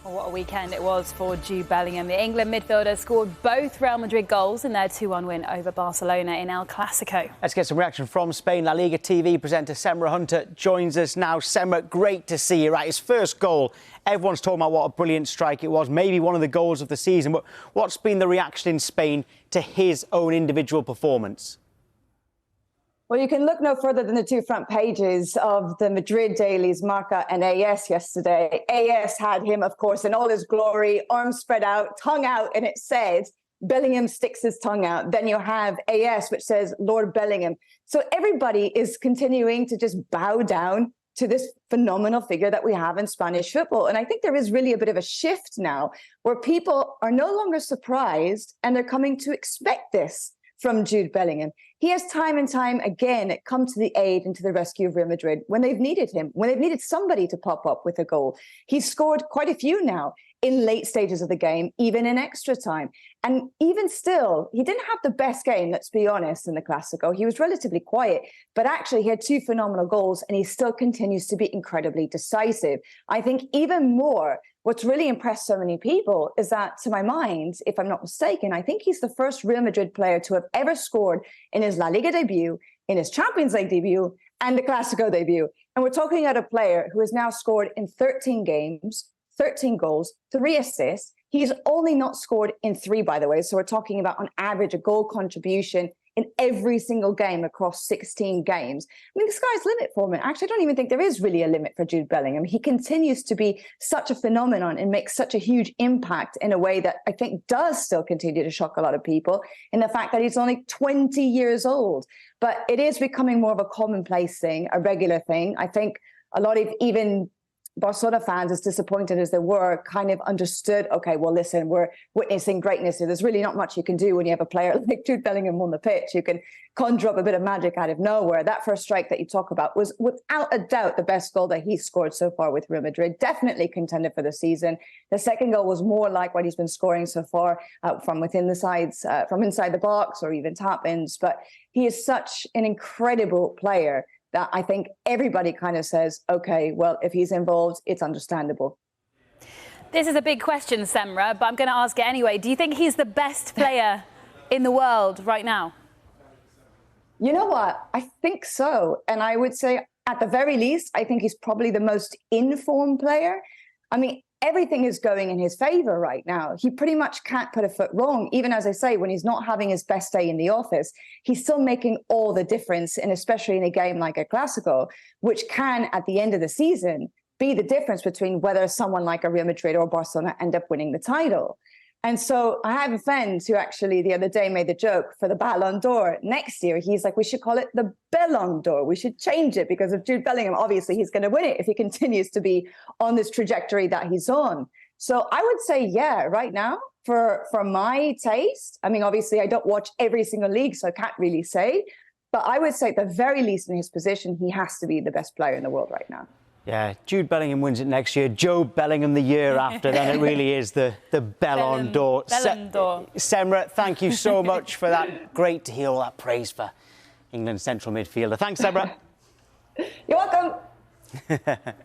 Well, what a weekend it was for Jude Bellingham. The England midfielder scored both Real Madrid goals in their 2-1 win over Barcelona in El Clasico. Let's get some reaction from Spain. La Liga TV presenter Semra Hunter joins us now. Semra, great to see you. Right, his first goal. Everyone's talking about what a brilliant strike it was, maybe one of the goals of the season. But what's been the reaction in Spain to his own individual performance? Well, you can look no further than the two front pages of the Madrid dailies, Marca and AS yesterday. AS had him, of course, in all his glory, arms spread out, tongue out, and it said, Bellingham sticks his tongue out. Then you have AS, which says, Lord Bellingham. So everybody is continuing to just bow down to this phenomenal figure that we have in Spanish football. And I think there is really a bit of a shift now where people are no longer surprised and they're coming to expect this from Jude Bellingham. He has time and time again come to the aid and to the rescue of Real Madrid when they've needed him, when they've needed somebody to pop up with a goal. He's scored quite a few now in late stages of the game, even in extra time. And even still, he didn't have the best game, let's be honest, in the Classico. He was relatively quiet, but actually he had two phenomenal goals and he still continues to be incredibly decisive. I think even more, what's really impressed so many people is that, to my mind, if I'm not mistaken, I think he's the first Real Madrid player to have ever scored in his La Liga debut, in his Champions League debut, and the Clasico debut. And we're talking about a player who has now scored in 13 games, 13 goals, 3 assists. He's only not scored in 3, by the way. So we're talking about, on average, a goal contribution in every single game across 16 games. I mean, the sky's the limit for him. Actually, I don't even think there is really a limit for Jude Bellingham. He continues to be such a phenomenon and makes such a huge impact in a way that I think does still continue to shock a lot of people, in the fact that he's only 20 years old. But it is becoming more of a commonplace thing, a regular thing. I think a lot of even Barcelona fans, as disappointed as they were, kind of understood, okay, well, listen, we're witnessing greatness here. There's really not much you can do when you have a player like Jude Bellingham on the pitch. You can conjure up a bit of magic out of nowhere. That first strike that you talk about was without a doubt the best goal that he's scored so far with Real Madrid. Definitely contender for the season. The second goal was more like what he's been scoring so far from within the sides, from inside the box or even tap-ins. But he is such an incredible player that I think everybody kind of says, okay, well, if he's involved, it's understandable. This is a big question, Semra, but I'm going to ask it anyway. Do you think he's the best player in the world right now? You know what? I think so. And I would say, at the very least, I think he's probably the most informed player. I mean, everything is going in his favor right now. He pretty much can't put a foot wrong. Even, as I say, when he's not having his best day in the office, he's still making all the difference, and especially in a game like a Clasico, which can, at the end of the season, be the difference between whether someone like a Real Madrid or Barcelona end up winning the title. And so I have a friend who actually the other day made the joke for the Ballon d'Or next year. He's like, we should call it the Ballon d'Or. We should change it because of Jude Bellingham. Obviously, he's going to win it if he continues to be on this trajectory that he's on. So I would say, yeah, right now, for my taste, I mean, obviously, I don't watch every single league, so I can't really say. But I would say at the very least in his position, he has to be the best player in the world right now. Yeah, Jude Bellingham wins it next year. Joe Bellingham the year after. Then it really is the Ballon d'Or. Semra, thank you so much for that. Great to hear all that praise for England's central midfielder. Thanks, Semra. You're welcome.